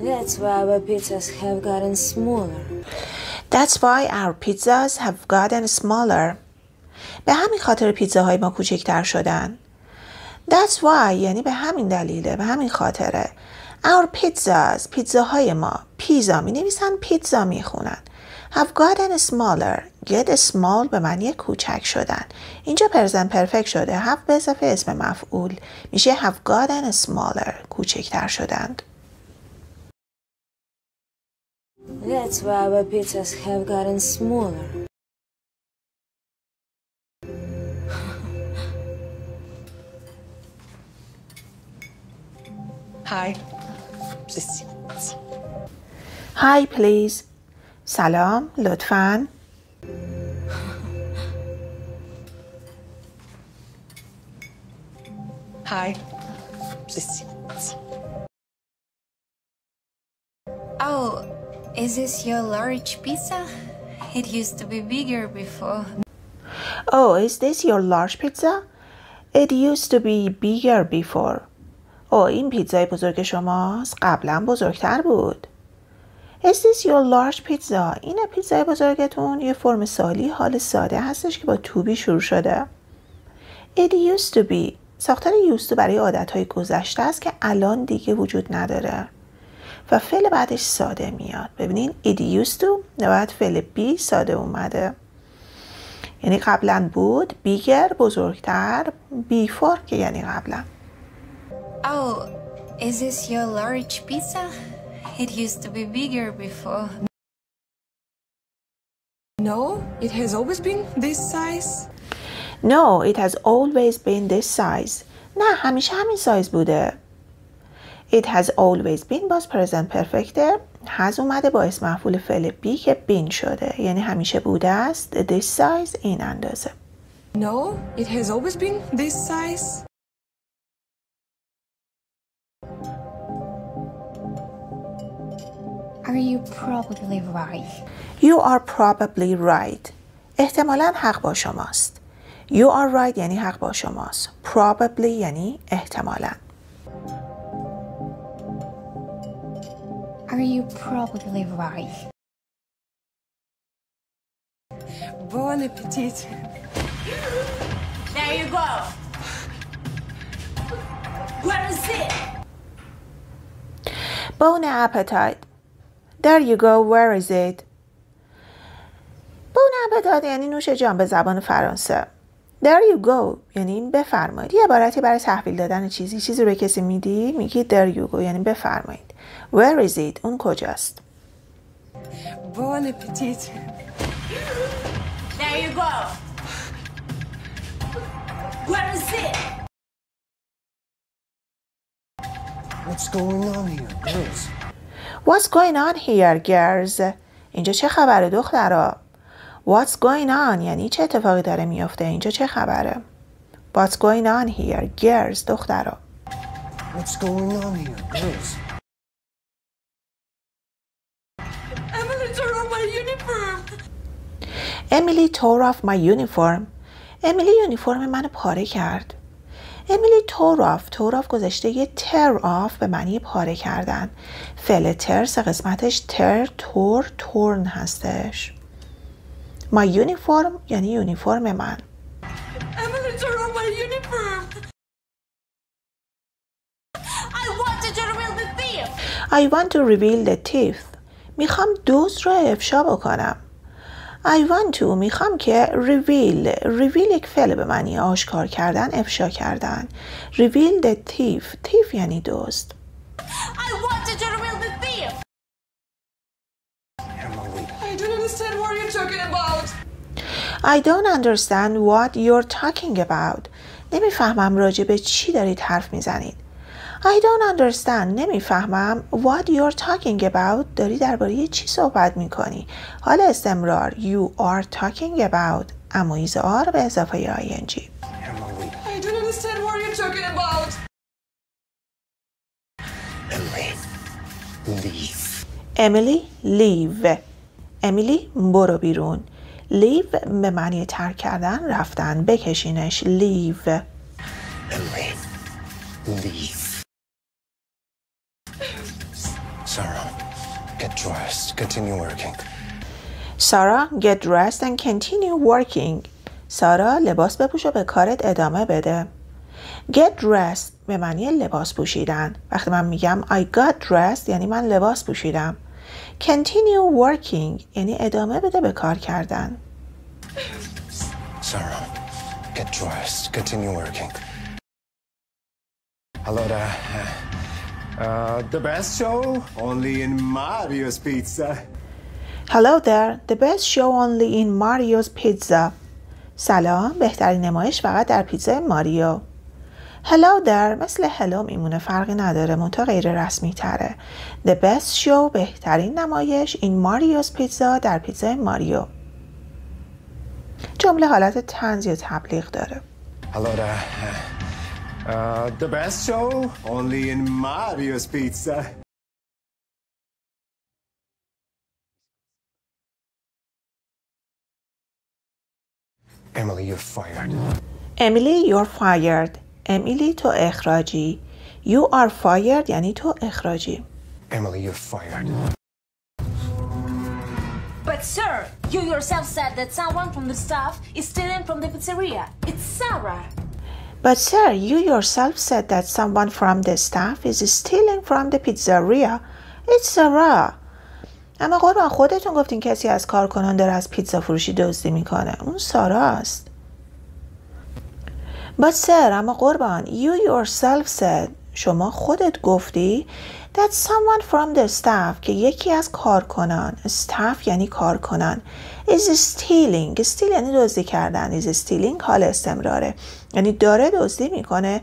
That's why our pizzas have gotten smaller. That's why our pizzas have gotten smaller. به همین خاطر پیتزاهای ما کوچکتر شدن. That's why یعنی به همین دلیله، به همین خاطره. Our pizzas پیتزاهای ما، پیزا می نویسن، پیتزا می خونن. Have gotten smaller. Get small به معنی کوچک شدن. اینجا پرزنت پرفکت شده. have به اضافه اسم مفعول میشه have gotten smaller. کوچکتر شدند. That's why our pizzas have gotten smaller. Hi. Hi please. سلام لطفاً. Hi. Oh, is this your large pizza? It used to be bigger before. Oh, is this your large pizza? It used to be bigger before. این پیتزای بزرگ شماست؟ قبلا بزرگتر بود. Is this your large pizza? این پیتزای بزرگتون یه فرم سالی حال ساده هستش که با to be شروع شده. It used to be ساختار used to برای عادتهای گذشته است که الان دیگه وجود نداره و فعل بعدش ساده میاد. ببینین it used to بعد فعل be ساده اومده، یعنی قبلا بود. bigger بزرگتر، before که یعنی قبلا. Oh, is this your large pizza? It used to be bigger before. No, it has always been this size. No, it has always been this size. نه همیشه همین سایز بوده. It has always been باز present perfect has اومده با اسم مفعول فعل be که been شده، یعنی همیشه بوده است. This size این اندازه. No, it has always been this size. Are you probably right? You are probably right. احتمالاً حق با شماست. You are right یعنی حق با شماست. Probably یعنی احتمالاً. Are you probably right? Bon appetit. There you go. Where is it? Bon appetite. There you go. Where is it? Bon appetite یعنی نوش جان به زبان فرانسه. There you go یعنی بفرمایید. یه عبارتی برای تحویل دادن چیزی رو به کسی میدی، میگی there you go یعنی بفرمایید. Where is it؟ اون کجاست؟ Bon appetit. There you go. Where is it? What's going on here, girls? What's going on here, girls? اینجا چه خبره دخترا؟ What's going on یعنی چه اتفاقی داره میفته؟ اینجا چه خبره؟ What's going on here, girls? دخترا. What's going on here, girls? Emily tore off my uniform. Emily tore off my uniform. امیلی یونیفرم منو پاره کرد. امیلی tore off گذشته یه tear off به معنی پاره کردن. فعل tear سه قسمتش tear، tore، torn هستش. My uniform یعنی یونیفرم من. Emily tore off my uniform. I wanted to reveal the thief. I want to reveal the thief. میخوام دزد رو افشا بکنم. I want to میخوام که reveal یک فعل به معنی آشکار کردن، افشا کردن. reveal the thief یعنی دزد. I wanted to reveal the thief. Emily. I don't understand what you're talking about. I don't understand what you're talking about. نمیفهمم راجع به چی دارید حرف میزنید. I don't understand نمیفهمم what you're talking about داری درباره چی صحبت میکنی. حال استمرار you are talking about امایز آر به اضافه ing. Emily. I don't understand what you're talking about. Emily. leave. امیلی برو بیرون. leave به معنی ترک کردن، رفتن. بکشینش leave. Emily. Leave. Sarah. get dressed, continue working. Sarah, get dressed and continue working. سارا لباس بپوش و به کارت ادامه بده. Get dressed به معنی لباس پوشیدن. وقتی من میگم I got dressed یعنی من لباس پوشیدم. Continue working یعنی ادامه بده به کار کردن. Sarah, get dressed, continue working. Hello there. The best show? Only in Mario's Pizza. Hello there. The best show only in Mario's Pizza. سلام. بهترین نمایش فقط در پیتزای ماریو. Hello there مثل hello میمونه، فرقی نداره، منتها غیر رسمی تره. The best show بهترین نمایش in Mario's Pizza در پیتزای ماریو. جمله حالت طنز یا تبلیغ داره. Hello there. The best show? Only in Mario's Pizza. Emily, you're fired. Emily, you're fired. امیلی تو اخراجی. You are fired یعنی تو اخراجی. Emily, you're fired. But sir, you yourself said that someone from the staff is stealing from the pizzeria. It's Sarah. But sir, you yourself said that someone from the staff is stealing from the pizzeria. It's Sarah. اما قربان خودتون گفتین کسی از کارکنان داره از پیتزا فروشی دزدی میکنه. اون سارا است. But sir, اما قربان you yourself said شما خودت گفتی that someone from the staff که یکی از کارکنان staff یعنی کارکنان is stealing یعنی دزدی کردن is stealing حال استمراره یعنی داره دزدی میکنه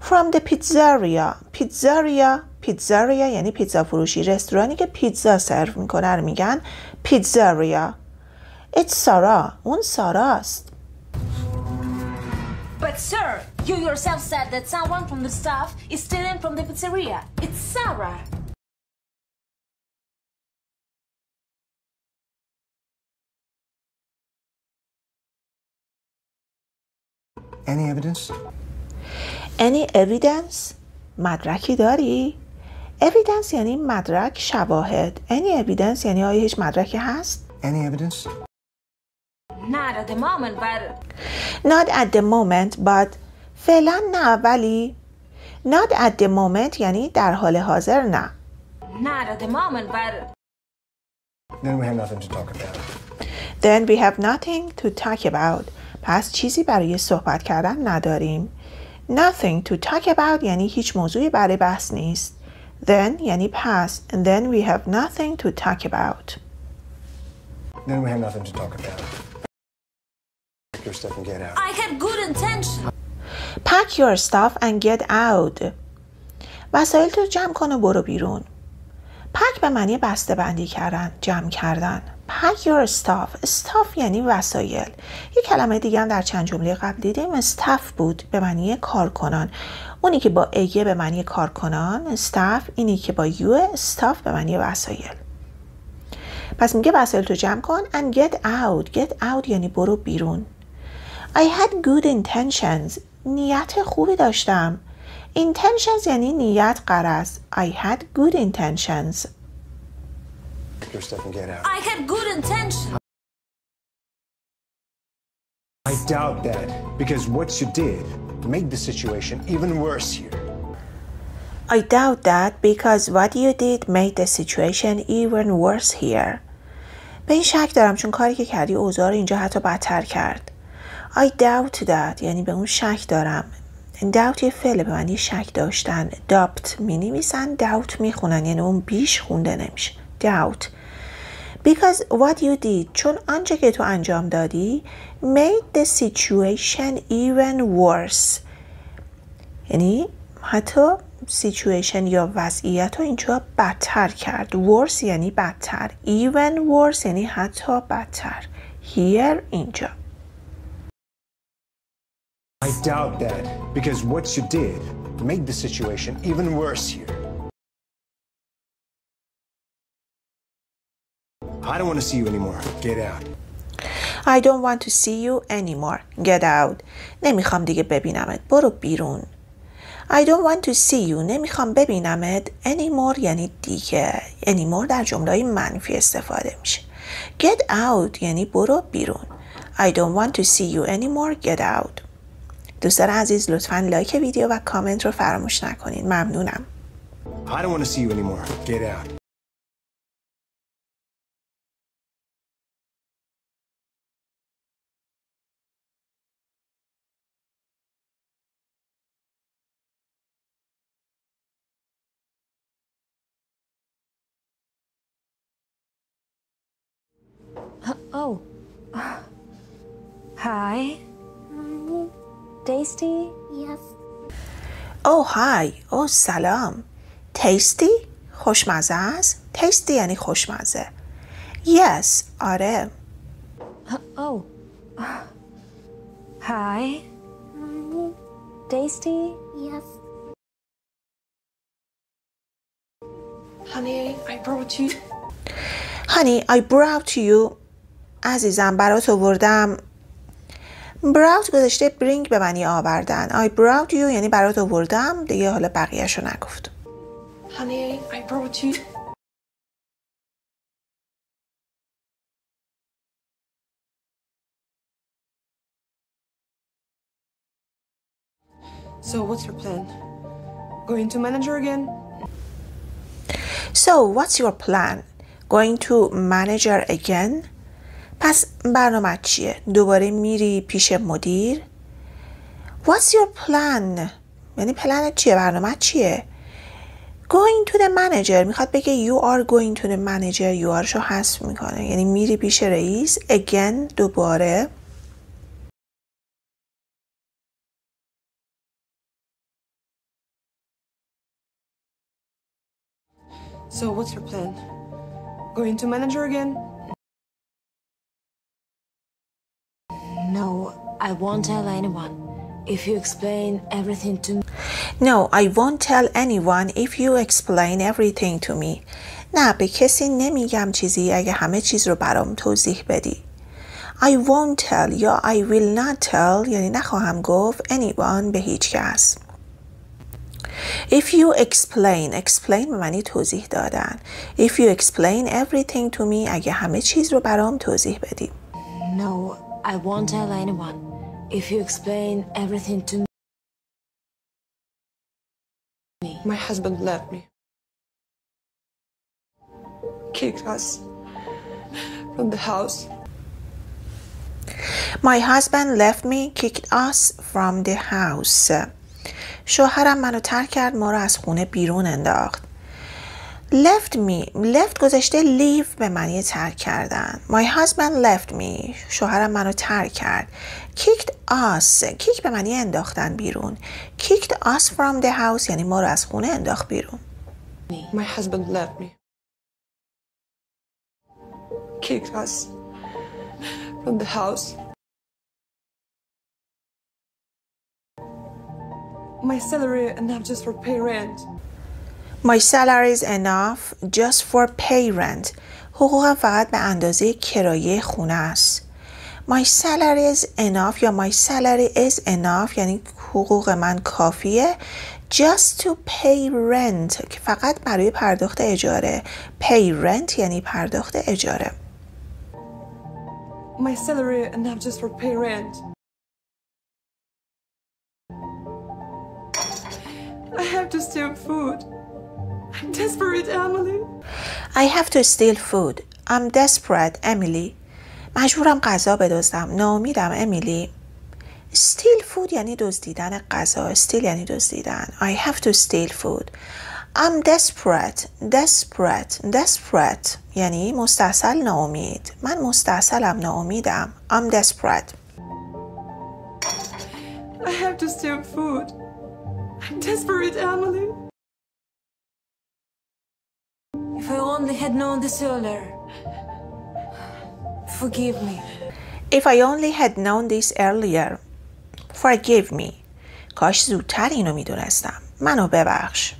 from the pizzeria یعنی پیتزا فروشی رستورانی که پیتزا سرو میکنه رو میگن pizzeria. It's Sarah اون سارا است. But sir, you yourself said that someone from the staff is stealing from the pizzeria. It's Sarah. Any evidence? Any evidence? مدرکی داری؟ evidence یعنی مدرک، شواهد. Any evidence یعنی آیا هیچ مدرکی هست؟ Any evidence? Not at the moment, but... Not at the moment, but فعلا نه ولی Not at the moment یعنی در حال حاضر نه. Not at the moment, but... Then we have nothing to talk about. Then we have nothing to talk about. پس چیزی برای صحبت کردن نداریم. Nothing to talk about یعنی هیچ موضوعی برای بحث نیست. Then یعنی پس. And then we have nothing to talk about. Then we have nothing to talk about. Pack your stuff and get out. I had good intention. Pack your stuff and get out. وسایل تو جمع کن و برو بیرون. پک به معنی بسته بندی کردن، جمع کردن. Pack your stuff. stuff یعنی وسایل. یه کلمه دیگه هم در چند جمله قبل دیدیم staff بود به معنی کارکنان. اونی که با ایه به معنی کارکنان staff، اینی که با یو staff به معنی وسایل. پس میگه وسایل تو جمع کن and get out. Get out یعنی برو بیرون. I had good intentions. نیت خوبی داشتم. Intentions یعنی نیت، غرض. I had good intentions. Pack your stuff and get out. I had good intention. I doubt that, because what you did made the situation even worse here. I doubt that because what you did made the situation even worse here. به این شک دارم چون کاری که کردی اوضاع رو اینجا حتی بدتر کرد. I doubt that یعنی به اون شک دارم. doubt یه فعل به معنی شک داشتن. doubt می نویسن، doubt می خونن یعنی اون بیش خونده نمیشه. doubt. Because what you did چون آنچه که تو انجام دادی made the situation even worse یعنی حتی situation یا وضعیت رو اینجا بدتر کرد. worse یعنی بدتر. even worse یعنی حتی بدتر. here اینجا. I doubt that, because what you did made the situation even worse here. I don't want to see you anymore. Get out. I don't want to see you anymore. Get out. نمیخوام دیگه ببینمت. برو بیرون. I don't want to see you. نمیخوام ببینمت. Anymore یعنی دیگه. Anymore در جمله منفی استفاده میشه. Get out یعنی برو بیرون. I don't want to see you anymore. Get out. دوستان عزیز لطفاً لایک ویدیو و کامنت رو فراموش نکنید. ممنونم. I don't want to see you anymore. Get out. Oh. Hi. Tasty? Yes. Oh hi. Oh سلام. Tasty؟ خوشمزه است؟ Tasty یعنی خوشمزه. Yes. آره. Oh. Hi. Tasty? Yes. Honey, I brought you. Honey, I brought you. عزیزم برات آوردم. brought گذاشته bring به معنی آوردن. I brought you یعنی برات آوردم. دیگه حالا بقیه‌شو نگفت. Honey, I brought you. So, what's your plan? Going to manager again? So, what's your plan? Going to manager again? پس برنامه چیه؟ دوباره میری پیش مدیر؟ What's your plan? یعنی پلنت چیه؟ برنامه چیه؟ Going to the manager میخواد بگه you are going to the manager. you are شو حذف میکنه یعنی میری پیش رئیس. again دوباره. So, what's your plan? Going to manager again? No, I won't tell anyone. If you explain everything to me. No, I won't tell anyone if you explain everything to me. نه به کسی نمیگم چیزی اگه همه چیز رو برام توضیح بدی. I won't tell یا I will not tell یعنی نخواهم گفت anyone به هیچ کس. If you explain به معنی توضیح دادن. If you explain everything to me اگه همه چیز رو برام توضیح بدی. No, I won't tell anyone. If you explain everything to me. My husband left me. Kicked us from the house. My husband left me, kicked us from the house. شوهرم منو ترک کرد، ما رو از خونه بیرون انداخت. left گذاشته leave به معنی ترک کردن. My husband left me. شوهرم منو ترک کرد. kicked us. kick به معنی انداختن بیرون. kicked us from the house یعنی ما رو از خونه انداخت بیرون. My husband left me. Kicked us from the house. My salary enough just for pay rent. My salary is enough just for pay rent. حقوقم فقط به اندازه کرایه خونه است. My salary is enough یا my salary is enough یعنی حقوق من کافیه. Just to pay rent که فقط برای پرداخت اجاره. Pay rent یعنی پرداخت اجاره. My salary enough just for pay rent. I have to steal food. I'm desperate, Emily. I have to steal food. I'm desperate, Emily. مجبورم غذا بدزدم. ناامیدم امیلی. Steal food یعنی دزدیدن غذا. Steal یعنی دزدیدن. I have to steal food. I'm desperate یعنی مستعسل ناامید. من مستعسلم ناامیدم. I'm desperate. I have to steal food. I'm desperate, Emily. If I only had known this earlier. Forgive me. If I only had known this earlier. Forgive me. کاش زودتر اینو میدونستم. منو ببخش.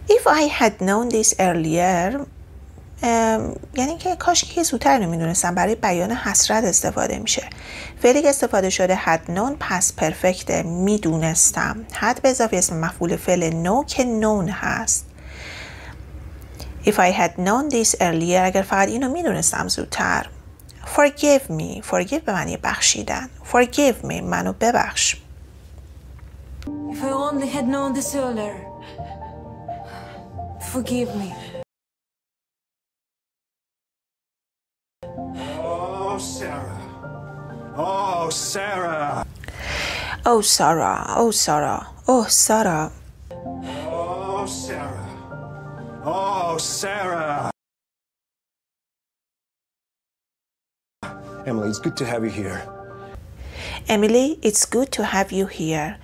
If I had known this earlier یعنی که کاش که زودتر نمیدونستم برای بیان حسرت استفاده میشه. فعلی که استفاده شده had known پس پرفکته، میدونستم. had به اضافه اسم مفعول فعل know که known هست. If I had known this earlier اگر فقط اینو میدونستم زودتر. Forgive me. Forgive به معنی بخشیدن. Forgive me. منو ببخش. If I only had known this earlier. Forgive me. Oh, Sarah. Oh, Sarah. Oh, Sarah. Oh, Sarah. Oh, Sarah. Oh, Sarah. Oh, Sarah. Emily, it's good to have you here. Emily, it's good to have you here.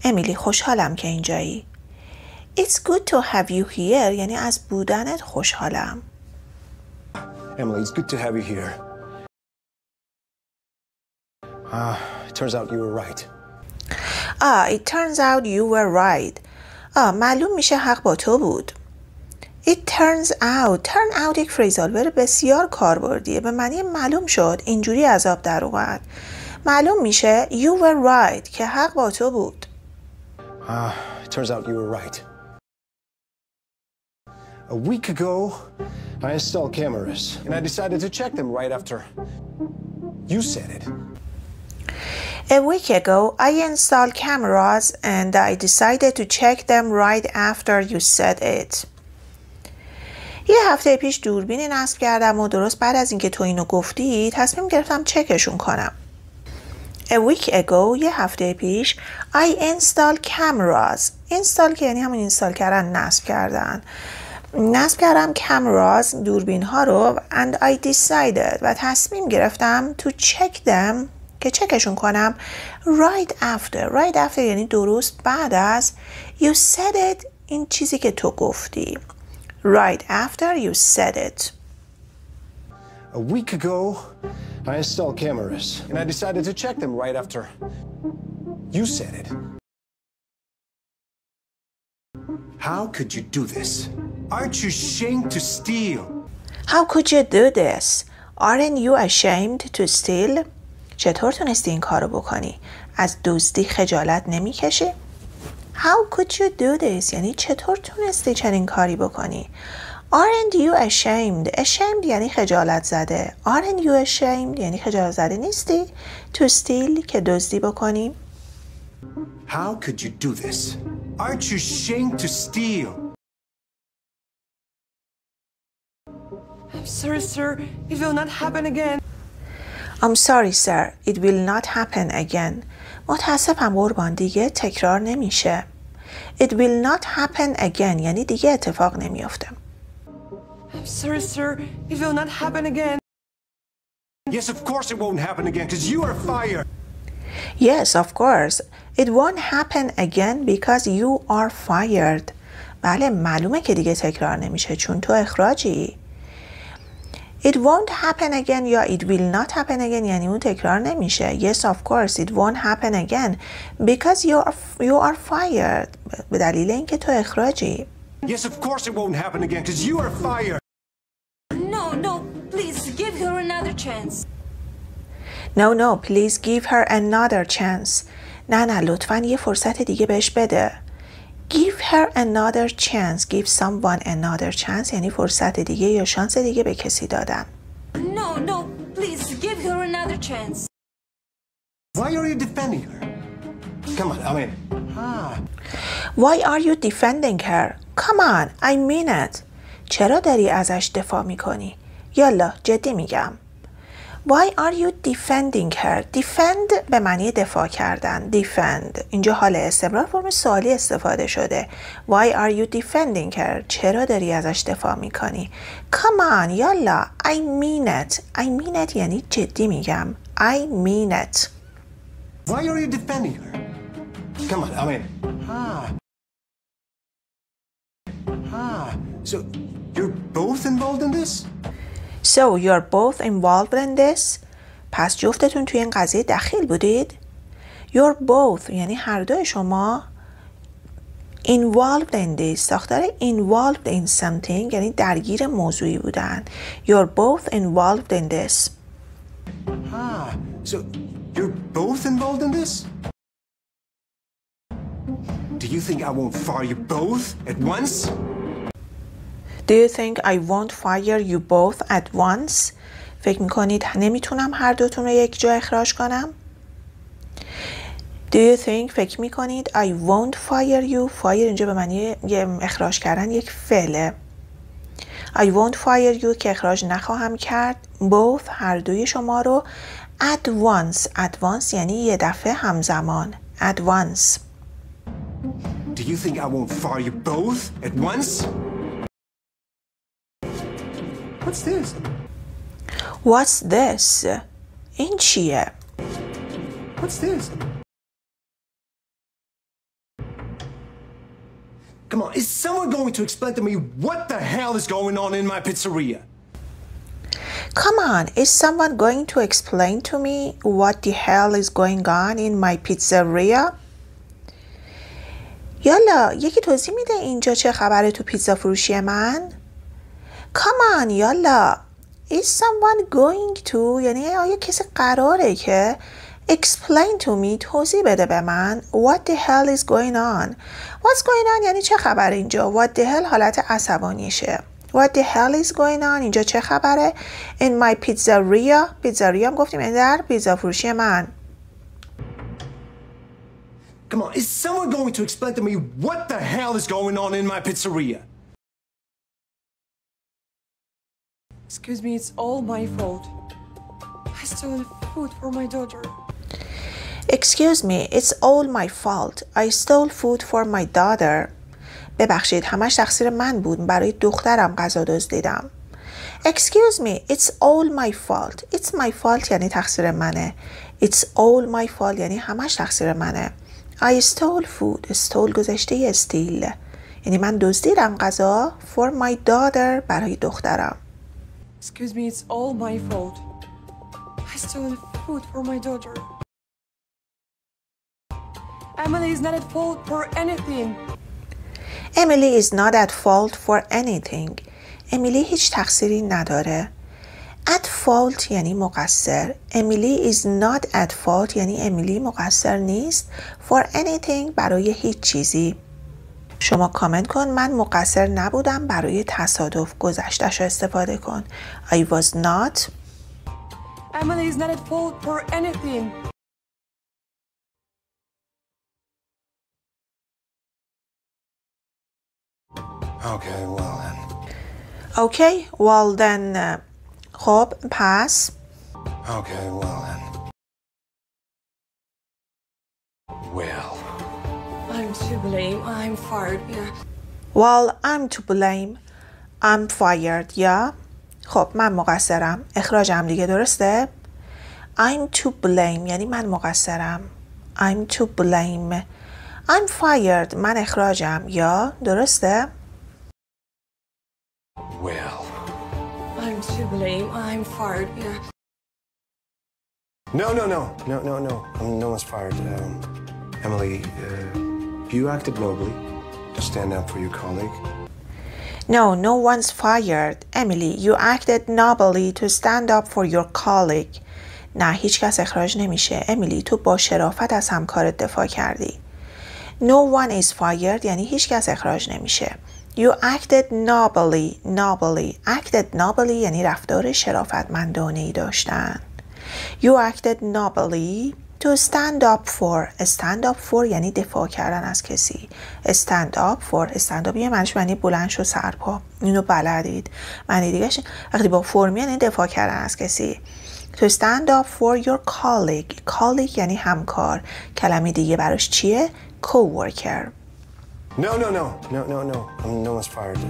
امیلی خوشحالم که اینجایی. It's good to have you here یعنی از بودنت خوشحالم. Emily, it's good to have you here. It turns out you were right. It turns out you were right. معلوم میشه حق با تو بود. It turns out. Turn out یک فریزال ورب بسیار کاربردیه. به معنی معلوم شد. اینجوری از آب در اومد. معلوم میشه you were right که حق با تو بود. It turns out you were right. A week ago, I installed cameras, and I decided to check them right after you said it. A week ago, I installed cameras and I decided to check them right after you said it. یه هفته پیش دوربینی نصب کردم و درست بعد از اینکه تو اینو گفتی تصمیم گرفتم چکشون کنم. A week ago یه هفته پیش I installed cameras. install که یعنی همون اینستال کردن، نصب کردن. نصب کردم cameras دوربین ها رو and I decided و تصمیم گرفتم to check them که چکشون کنم right after یعنی درست بعد از you said it این چیزی که تو گفتی. Right after you said it. A week ago, I installed cameras, and I decided to check them right after you said it. How could you do this? Aren't you ashamed to steal? How could you do this? Aren't you ashamed to steal? چطور تونستی این کارو بکنی؟ از دزدی خجالت نمیکشی؟ How could you do this? یعنی چطور تونستی چنین کاری بکنی؟ Aren't you ashamed? Ashamed یعنی خجالت زده. Aren't you ashamed یعنی خجالت زده نیستی؟ To steal که دزدی بکنی؟ How could you do this? Aren't you ashamed to steal? I'm sorry, sir. It will not happen again. I'm sorry sir. It will not happen again. متاسفم قربان دیگه تکرار نمیشه. It will not happen again یعنی دیگه اتفاق نمیافته. I'm sorry, sir. It will not happen again. Yes, of course it won't happen again, because you are fired. Yes, of course. It won't happen again because you are fired. بله معلومه که دیگه تکرار نمیشه چون تو اخراجی. It won't happen again یا it will not happen again یعنی اون تکرار نمیشه. Yes, of course, it won't happen again because you are fired. به دلیل اینکه تو اخراجی. Yes, of course it won't happen again, because you are fired. No, please give her another chance. No, please give her another chance. نه لطفاً یه فرصت دیگه بهش بده. Give her another chance. Give someone another chance یعنی فرصت دیگه یا شانس دیگه به کسی دادن. No, please give her another chance. Why are you defending her? Come on, I mean, Why are you defending her? Come on, I mean it. چرا داری ازش دفاع میکنی؟ یالا جدی میگم. Why are you defending her? Defend به معنی دفاع کردن. Defend. اینجا حال استمرار فرم سوالی استفاده شده. Why are you defending her? چرا داری ازش دفاع میکنی؟ Come on, یالا. I mean it. I mean it یعنی جدی میگم. I mean it. why are you defending her? Come on, I mean, So, you're both involved in this? So you're both involved in this? پس جفتتون توی این قضیه دخیل بودید؟ You're both یعنی هر دوی شما involved in this ساختار involved in something یعنی درگیر موضوعی بودن. You're both involved in this. Ah, so you're both involved in this? Do you think I won't fire you both at once? Do you think I won't fire you both at once? فکر میکنید نمیتونم هر دوتون رو یک جا اخراج کنم؟ Do you think فکر میکنید I won't fire you. fire اینجا به معنی اخراج کردن یک فعله. I won't fire you که اخراج نخواهم کرد both هر دوی شما رو at once. at once یعنی یه دفعه همزمان. at once. Do you think I won't fire you both at once? What's this? What's this? این چیه؟ What's this? Come on, is someone going to explain to me what the hell is going on in my pizzeria? Come on, is someone going to explain to me what the hell is going on in my pizzeria? یالا یکی توضیح میده اینجا چه خبره تو پیتزا فروشی من؟ Come on یالا. Is someone going to یعنی آیا کسی قراره که explain to me توضیح بده به من what the hell is going on. What's going on یعنی چه خبره اینجا. What the hell حالت عصبانیشه. What the hell is going on اینجا چه خبره. In my pizzeria. pizzeria هم گفتیم این در پیتزا فروشی من. Come on, is someone going to explain to me what the hell is going on in my pizzeria? Excuse me, it's all my fault. I stole food for my daughter. Excuse me, it's all my fault. I stole food for my daughter. ببخشید همش تقصیر من بود. برای دخترم غذا دزدیدم. Excuse me, it's all my fault. It's my fault یعنی تقصیر منه. It's all my fault یعنی همش تقصیر منه. I stole food. stole گذشته استیل. یعنی من دزدیدم غذا for my daughter برای دخترم. Excuse me, it's all my fault. I stole food for my daughter. Emily is not at fault for anything. Emily is not at fault for anything. امیلی هیچ تقصیری نداره. At fault یعنی مقصر. Emily is not at fault یعنی امیلی مقصر نیست for anything برای هیچ چیزی. شما کامنت کن من مقصر نبودم برای تصادف. گذشته‌شو استفاده کن. I was not. Emily is not at fault for anything. Okay, well then. Okay, well then. خب پس. Okay, well then. Well. I'm to blame. I'm fired. Yeah. Well, I'm to blame. I'm fired. یا خب من مقصرم. اخراجم دیگه درسته؟ I'm to blame یعنی من مقصرم. I'm to blame. I'm fired. من اخراجم. یا درسته؟ Well. I'm to blame. I'm fired. Yeah. No. No one's fired. Emily, you acted nobly to stand up for your colleague. No one's fired. Emily, you acted nobly to stand up for your colleague. نه هیچ کس اخراج نمیشه. امیلی تو با شرافت از همکارت دفاع کردی. No one is fired یعنی هیچ کس اخراج نمیشه. You acted nobly. Acted nobly یعنی رفتار شرافتمندانه‌ای داشتن. You acted nobly to stand up for. stand up for یعنی دفاع کردن از کسی. stand up یه معنیش معنی بلند شو سرپا. اینو بلدید. معنی دیگهش وقتی با for یعنی دفاع کردن از کسی. To stand up for your colleague یعنی همکار. کلمه دیگه براش چیه؟ coworker. No. No one's fired.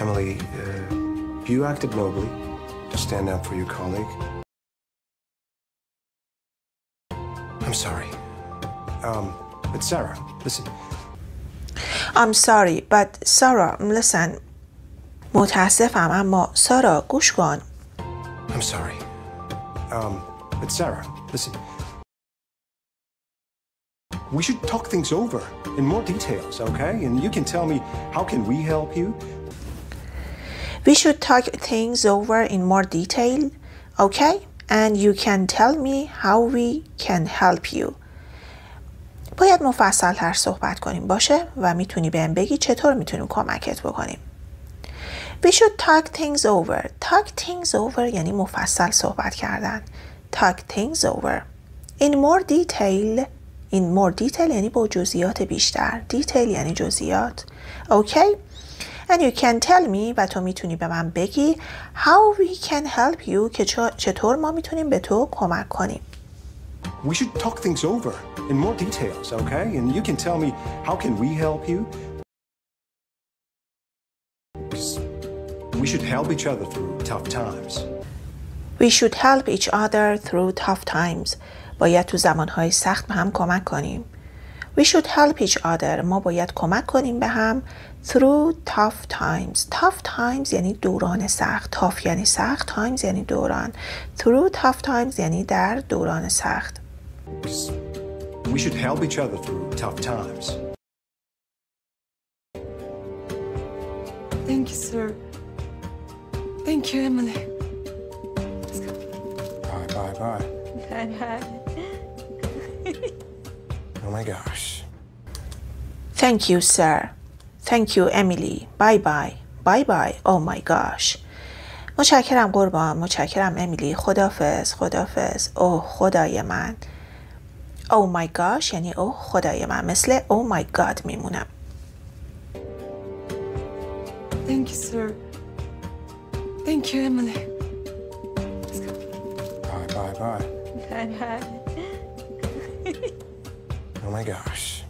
Emily, you acted nobly to stand up for your colleague. I'm sorry. But Sarah, listen. I'm sorry, but Sarah, listen. متاسفم اما سارا گوش کن. I'm sorry. But Sarah, listen. We should talk things over in more details, okay? And you can tell me, how can we help you? We should talk things over in more detail, okay? And you can tell me how we can help you. باید مفصل تر صحبت کنیم باشه و میتونی بهم بگی چطور میتونیم کمکت بکنیم. We should talk things over. Talk things over یعنی مفصل صحبت کردن. Talk things over. In more detail. In more detail یعنی با جزئیات بیشتر. Detail یعنی جزئیات. Okay? And you can tell me و تو میتونی به من بگی how we can help you که چطور ما میتونیم به تو کمک کنیم. We should talk things over in more details, okay? And you can tell me, how can we help you? We should help each other through tough times. We should help each other through tough times. باید تو زمانهای سخت به هم کمک کنیم. We should help each other. ما باید کمک کنیم به هم through tough times. Tough times یعنی دوران سخت. Tough یعنی سخت. Times یعنی دوران. Through tough times یعنی در دوران سخت. We should help each other through tough times. Thank you, sir. Thank you, Emily. Bye, bye, bye. Bye-bye. Oh my gosh. Thank you, sir. Thank you, Emily. Bye bye. Bye bye. Oh my gosh. متشکرم قربان. متشکرم امیلی. خداحافظ. خداحافظ. اوه خدای من. Oh my gosh یعنی اوه خدای من. مثل oh my god میمونم. Thank you, sir. Thank you, Emily. Bye, bye, bye. Bye-bye. Oh my gosh.